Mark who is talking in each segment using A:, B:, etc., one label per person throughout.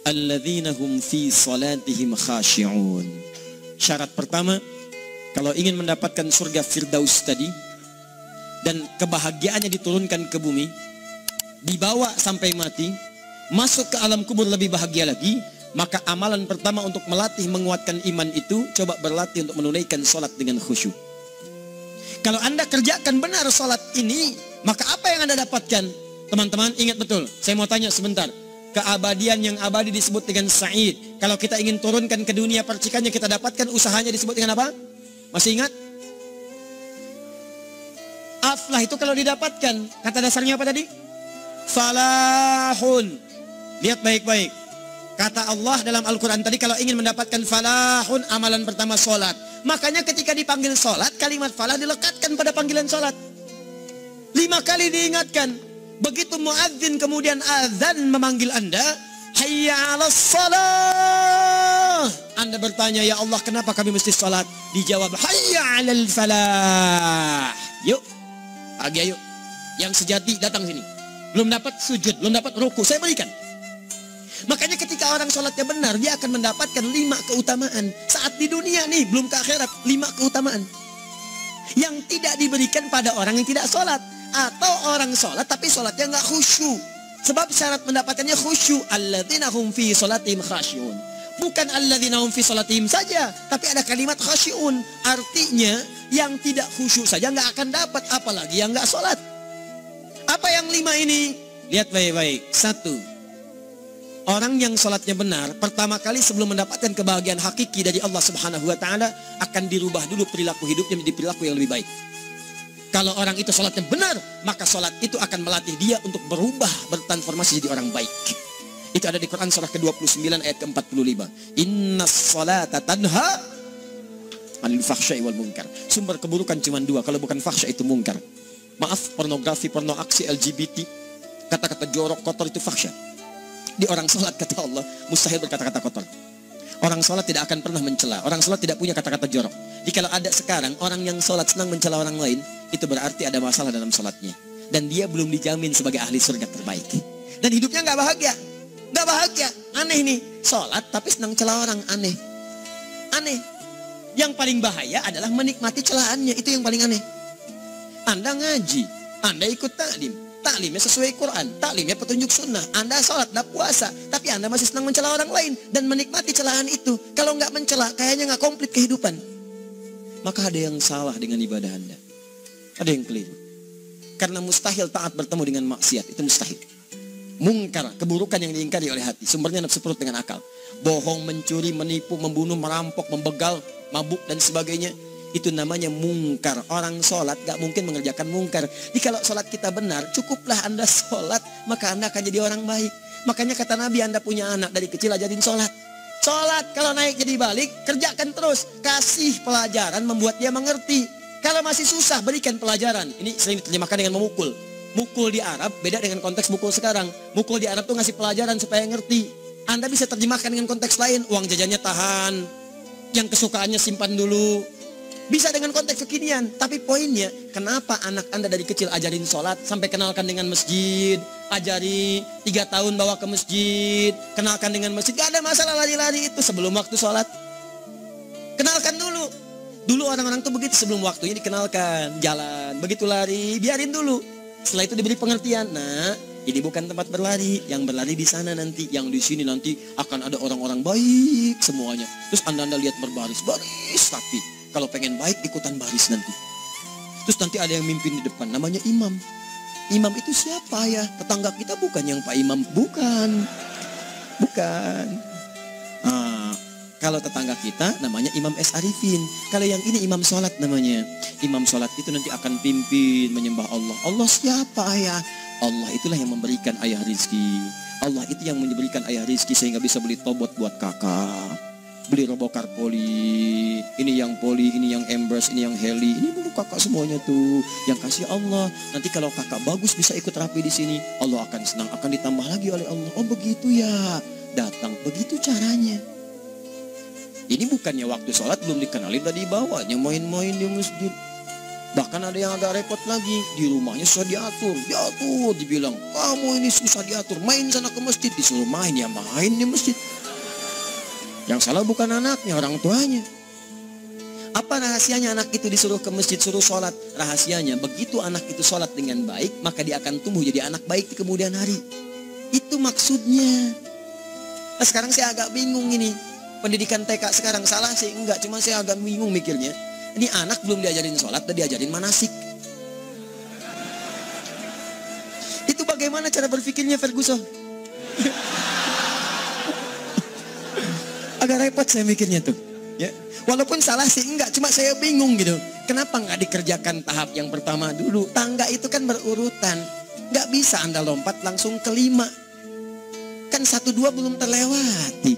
A: alladzina hum fi salatihim khashi'un. Syarat pertama, kalau ingin mendapatkan surga Firdaus tadi dan kebahagiaannya diturunkan ke bumi, dibawa sampai mati, masuk ke alam kubur lebih bahagia lagi, maka amalan pertama untuk melatih menguatkan iman itu, coba berlatih untuk menunaikan sholat dengan khusyuk. Kalau Anda kerjakan benar sholat ini, maka apa yang Anda dapatkan? Teman-teman ingat betul, saya mau tanya sebentar. Keabadian yang abadi disebut dengan sa'id. Kalau kita ingin turunkan ke dunia percikannya kita dapatkan, usahanya disebut dengan apa? Masih ingat? Aflah itu kalau didapatkan, kata dasarnya apa tadi? Falahun. Lihat baik-baik. Kata Allah dalam Al-Quran tadi, kalau ingin mendapatkan falahun, amalan pertama sholat. Makanya ketika dipanggil sholat, kalimat falah dilekatkan pada panggilan sholat. 5 kali diingatkan. Begitu muadzin kemudian azan memanggil Anda, hayya 'alas shalah. Anda bertanya, ya Allah kenapa kami mesti sholat? Dijawab, hayya 'alal falah. Yuk, pagi ayo. Yang sejati datang sini. Belum dapat sujud, belum dapat ruku, saya berikan. Makanya ketika orang sholatnya benar, dia akan mendapatkan 5 keutamaan. Saat di dunia nih, belum ke akhirat, 5 keutamaan yang tidak diberikan pada orang yang tidak sholat. Atau orang sholat tapi sholatnya nggak khusyuk. Sebab syarat mendapatkannya khusyuk. Alladzina hum fi sholatihim khasyi'un. Bukan alladzina hum fi sholatihim saja, tapi ada kalimat khasyi'un. Artinya yang tidak khusyuk saja nggak akan dapat, apalagi yang nggak sholat. Apa yang 5 ini? Lihat baik-baik. 1. Orang yang sholatnya benar, pertama kali sebelum mendapatkan kebahagiaan hakiki dari Allah Subhanahu wa Ta'ala, akan dirubah dulu perilaku hidupnya menjadi perilaku yang lebih baik. Kalau orang itu sholatnya benar, maka sholat itu akan melatih dia untuk berubah, bertransformasi jadi orang baik. Itu ada di Quran surah ke-29 ayat ke-45. Inna sholata tanha anil fahsya'i wal munkar. Sumber keburukan cuma 2, kalau bukan fahsya itu munkar. Maaf, pornografi, porno aksi, LGBT, kata-kata jorok, kotor itu fahsya. Di orang sholat kata Allah, mustahil berkata-kata kotor. Orang sholat tidak akan pernah mencela. Orang sholat tidak punya kata-kata jorok. Jadi kalau ada sekarang orang yang sholat senang mencela orang lain, itu berarti ada masalah dalam sholatnya. Dan dia belum dijamin sebagai ahli surga terbaik. Dan hidupnya nggak bahagia. Nggak bahagia. Aneh nih. Sholat tapi senang celah orang. Aneh. Aneh. Yang paling bahaya adalah menikmati celahannya. Itu yang paling aneh. Anda ngaji. Anda ikut taklim. Taklimnya sesuai Quran. Taklimnya petunjuk sunnah. Anda sholat, Anda puasa. Tapi Anda masih senang mencela orang lain. Dan menikmati celahan itu. Kalau nggak mencela, kayaknya nggak komplit kehidupan. Maka ada yang salah dengan ibadah Anda. Ada yang keliru. Karena mustahil taat bertemu dengan maksiat. Itu mustahil. Mungkar, keburukan yang diingkari oleh hati. Sumbernya nafsu perut dengan akal. Bohong, mencuri, menipu, membunuh, merampok, membegal, mabuk dan sebagainya. Itu namanya mungkar. Orang sholat gak mungkin mengerjakan mungkar. Jadi kalau sholat kita benar, cukuplah Anda sholat, maka Anda akan jadi orang baik. Makanya kata Nabi, Anda punya anak dari kecil ajarin sholat. Sholat, kalau naik jadi balik, kerjakan terus. Kasih pelajaran membuat dia mengerti. Kalau masih susah, berikan pelajaran. Ini sering diterjemahkan dengan memukul. Mukul di Arab beda dengan konteks mukul sekarang. Mukul di Arab tuh ngasih pelajaran supaya ngerti. Anda bisa terjemahkan dengan konteks lain. Uang jajannya tahan, yang kesukaannya simpan dulu. Bisa dengan konteks kekinian. Tapi poinnya, kenapa anak Anda dari kecil ajarin sholat, sampai kenalkan dengan masjid, ajari 3 tahun bawa ke masjid, kenalkan dengan masjid. Gak ada masalah lari-lari itu sebelum waktu sholat. Kenalkan dulu. Dulu orang-orang tuh begitu, sebelum waktunya dikenalkan, jalan, begitu lari, biarin dulu. Setelah itu diberi pengertian. Nah, ini bukan tempat berlari, yang berlari di sana nanti, yang di sini nanti akan ada orang-orang baik semuanya. Terus Anda lihat berbaris, baris tapi kalau pengen baik ikutan baris nanti. Terus nanti ada yang mimpin di depan, namanya imam. Imam itu siapa ya? Tetangga kita bukan yang Pak Imam, bukan. Bukan. Kalau tetangga kita namanya Imam S. Arifin. Kalau yang ini imam sholat namanya. Imam sholat itu nanti akan pimpin menyembah Allah. Allah siapa ayah? Allah itulah yang memberikan ayah rizki. Allah itu yang memberikan ayah rizki sehingga bisa beli tobot buat kakak. Beli robokar poli. Ini yang poli, ini yang embers, ini yang heli. Ini dulu kakak semuanya tuh. Yang kasih Allah. Nanti kalau kakak bagus bisa ikut rapi di sini. Allah akan senang, akan ditambah lagi oleh Allah. Oh begitu ya. Datang, begitu caranya. Ini bukannya waktu sholat belum dikenalin tadi bawanya main-main di masjid. Bahkan ada yang agak repot lagi, di rumahnya susah diatur, dibilang, kamu ini susah diatur, main sana ke masjid, disuruh main, ya main di masjid. Yang salah bukan anaknya, orang tuanya. Apa rahasianya anak itu disuruh ke masjid, suruh sholat? Rahasianya, begitu anak itu sholat dengan baik, maka dia akan tumbuh jadi anak baik di kemudian hari. Itu maksudnya. Nah, sekarang saya agak bingung ini, pendidikan TK sekarang salah sih? Enggak, cuma saya agak bingung mikirnya. Ini anak belum diajarin sholat, udah diajarin manasik. Itu bagaimana cara berpikirnya Ferguson? Agak repot saya mikirnya tuh. Ya, walaupun salah sih enggak, cuma saya bingung gitu. Kenapa nggak dikerjakan tahap yang pertama dulu? Tangga itu kan berurutan. Nggak bisa Anda lompat langsung ke 5. Kan 1, 2 belum terlewati.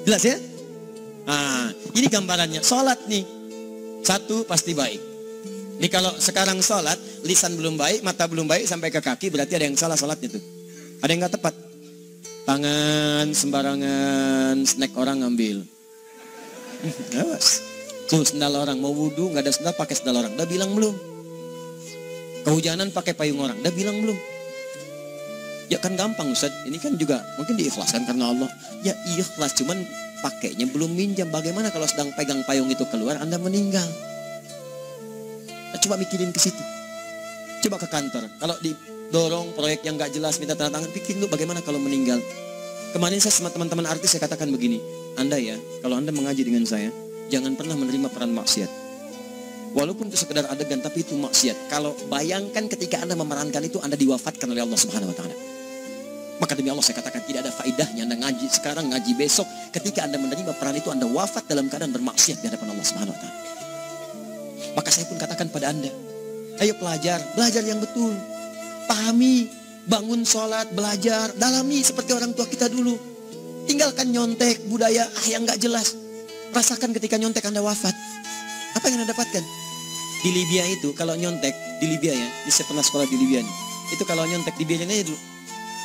A: Jelas ya? Nah, ini gambarannya. Sholat nih. 1 pasti baik. Ini kalau sekarang sholat, lisan belum baik, mata belum baik, sampai ke kaki, berarti ada yang salah sholatnya tuh. Ada yang nggak tepat. Tangan sembarangan, snack orang ngambil. Awas. Tuh sendal orang, mau wudhu nggak ada sendal, pakai sendal orang. Udah bilang belum? Kehujanan pakai payung orang. Udah bilang belum? Ya kan gampang Ustaz. Ini kan juga mungkin diikhlaskan karena Allah. Ya ikhlas, cuman pakainya belum minjam. Bagaimana kalau sedang pegang payung itu keluar, Anda meninggal? Nah, coba mikirin ke situ. Coba ke kantor. Kalau didorong proyek yang nggak jelas, minta tanda tangan, pikirin dulu bagaimana kalau meninggal. Kemarin saya sama teman-teman artis saya katakan begini. Anda ya, kalau Anda mengaji dengan saya, jangan pernah menerima peran maksiat. Walaupun itu sekedar adegan, tapi itu maksiat. Kalau bayangkan ketika Anda memerankan itu, Anda diwafatkan oleh Allah Subhanahu Wa Taala. Maka demi Allah saya katakan tidak ada faedahnya Anda ngaji sekarang, ngaji besok. Ketika Anda menerima peran itu, Anda wafat dalam keadaan bermaksiat di hadapan Allah Subhanahu Wa Taala. Maka saya pun katakan pada Anda, ayo belajar yang betul. Pahami, bangun sholat, belajar, dalami seperti orang tua kita dulu. Tinggalkan nyontek, budaya yang gak jelas. Rasakan ketika nyontek Anda wafat. Apa yang Anda dapatkan? Di Libya itu, kalau nyontek, di Libya ya, di saya pernah sekolah di Libya nih. Itu kalau nyontek, dibiarin aja dulu.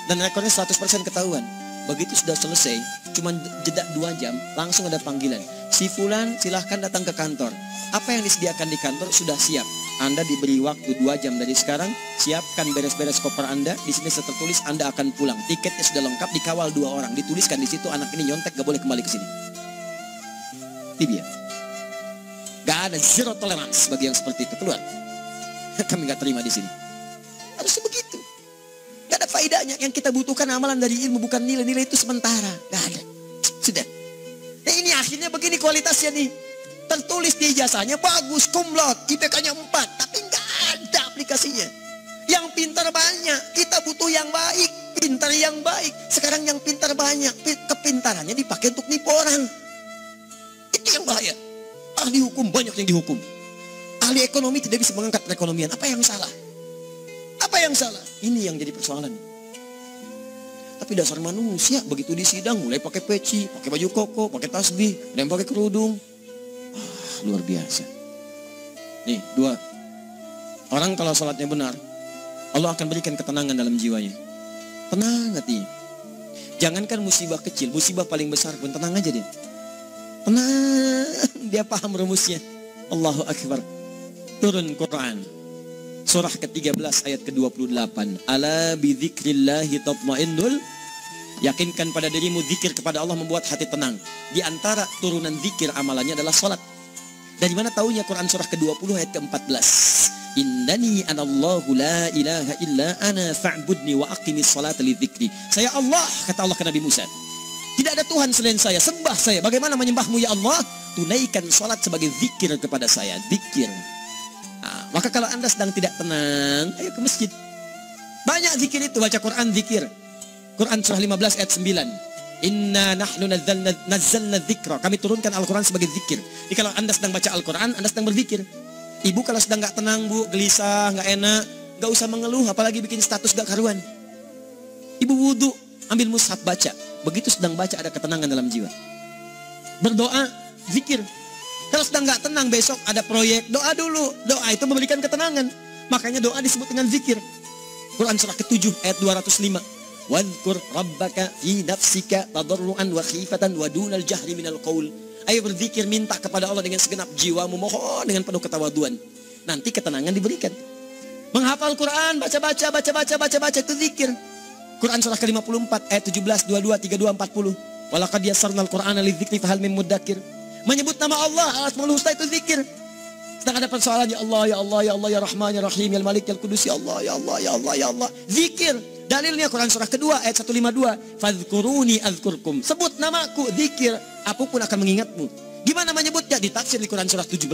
A: Dan rekornya 100% ketahuan. Begitu sudah selesai, cuma jeda 2 jam, langsung ada panggilan. Si Fulan silahkan datang ke kantor. Apa yang disediakan di kantor sudah siap. Anda diberi waktu 2 jam dari sekarang, siapkan beres-beres koper Anda. Di sini tertulis Anda akan pulang. Tiketnya sudah lengkap, dikawal 2 orang. Dituliskan di situ anak ini nyontek, gak boleh kembali ke sini. Libya. Gak ada zero tolerance bagi yang seperti itu. Keluar. Kami gak terima di sini. Harus begitu. Gak ada faedahnya. Yang kita butuhkan amalan dari ilmu, bukan nilai-nilai itu sementara. Gak ada. Sudah. Nah ini akhirnya begini kualitasnya nih. Tertulis di ijazahnya bagus, kumlot, IPK-nya 4. Tapi gak ada aplikasinya. Yang pintar banyak. Kita butuh yang baik. Pintar yang baik. Sekarang yang pintar banyak. Kepintarannya dipakai untuk nipu orang. Itu yang bahaya. Ahli hukum banyak yang dihukum. Ahli ekonomi tidak bisa mengangkat perekonomian. Apa yang salah? Apa yang salah? Ini yang jadi persoalan. Tapi dasar manusia begitu di sidang mulai pakai peci, pakai baju koko, pakai tasbih, ada yang pakai kerudung. Luar biasa. Nih 2. Orang kalau sholatnya benar, Allah akan berikan ketenangan dalam jiwanya. Tenang hatinya. Jangankan musibah kecil, musibah paling besar pun tenang aja dia. Tenang, dia paham rumusnya. Allahu Akbar. Turun Quran. Surah ke-13 ayat ke-28. Ala bidzikrillahi tatmainnul. Yakinkan pada dirimu zikir kepada Allah membuat hati tenang. Di antara turunan zikir amalannya adalah salat. Dari mana taunya Quran surah ke-20 ayat ke-14. Innani anallahu la ilaha illa ana fa'budni wa aqimis salata li dzikri. Saya Allah, kata Allah ke Nabi Musa. Tidak ada Tuhan selain saya, sembah saya. Bagaimana menyembahmu ya Allah? Tunaikan salat sebagai zikir kepada saya. Zikir. Nah, maka kalau Anda sedang tidak tenang, ayo ke masjid. Banyak zikir itu, baca Quran zikir. Quran surah 15 ayat 9. Inna nahnu nazzalna dzikra. Kami turunkan Al-Quran sebagai zikir. Jadi kalau Anda sedang baca Al-Quran, Anda sedang berzikir. Ibu kalau sedang gak tenang bu, gelisah, gak enak, gak usah mengeluh, apalagi bikin status gak karuan. Ibu wudhu, ambil mushaf baca. Begitu sedang baca ada ketenangan dalam jiwa. Berdoa, zikir. Kalau sedang gak tenang besok ada proyek, doa dulu. Doa itu memberikan ketenangan. Makanya doa disebut dengan zikir. Quran surah ke-7 ayat 205. Wadhkur rabbaka fi nafsika tadarruan wa khifatan wa dunal jahri minal qaul. Ayo berzikir, minta kepada Allah dengan segenap jiwamu, mohon dengan penuh ketawaduan. nanti ketenangan diberikan. Menghafal Quran, baca itu zikir. Quran surah ke-54 ayat 17, 22, 32, 40. Walaqad yassarnal Qur'ana lidzikri fahal mim mudzakir. Menyebut nama Allah, Al-Asmaul Husna itu zikir. Sedang ada persoalan, ya Allah, ya Allah, ya Allah, ya Rahman, ya Rahim, ya Malik, ya Qudus, ya Allah, ya Allah, ya Allah, ya Allah. Zikir. Dalilnya Quran surah kedua ayat 152. Fadhkuruni azkurkum. Sebut namaku, zikir. Aku pun akan mengingatmu. Gimana menyebutnya? Ditafsir di Quran surah 17.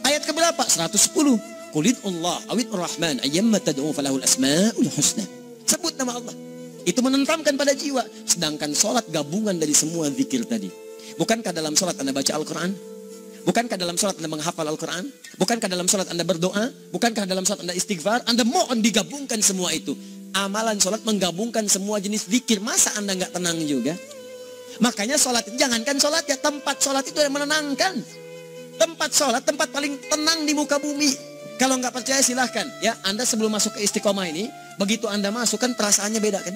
A: Ayat keberapa? 110. Qulid Allah awid Rahman ayyamma tad'u falahul asmaul husna. Sebut nama Allah. Itu menenteramkan pada jiwa. Sedangkan sholat gabungan dari semua zikir tadi. Bukankah dalam sholat Anda baca Al-Quran? Bukankah dalam sholat Anda menghafal Al-Quran? Bukankah dalam sholat Anda berdoa? Bukankah dalam sholat Anda istighfar? Anda mohon digabungkan semua itu. Amalan sholat menggabungkan semua jenis zikir. Masa Anda nggak tenang juga? Makanya sholat, jangankan sholat ya, tempat sholat itu yang menenangkan. Tempat sholat, tempat paling tenang di muka bumi. Kalau nggak percaya silahkan. Ya, Anda sebelum masuk ke Istiqomah ini, begitu Anda masuk kan perasaannya beda kan?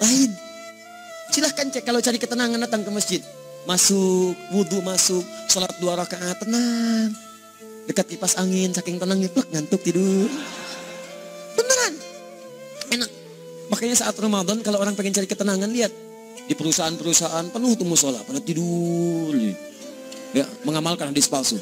A: Lain. Silahkan cek kalau cari ketenangan datang ke masjid. Masuk, wudhu masuk, sholat 2 rakaat, tenang. Dekat kipas angin, saking tenangnya, plek, ngantuk tidur. Beneran. Enak. Makanya saat Ramadan kalau orang pengen cari ketenangan, lihat. Di perusahaan-perusahaan penuh tuh musola, pada tidur. Ya, mengamalkan hadis palsu.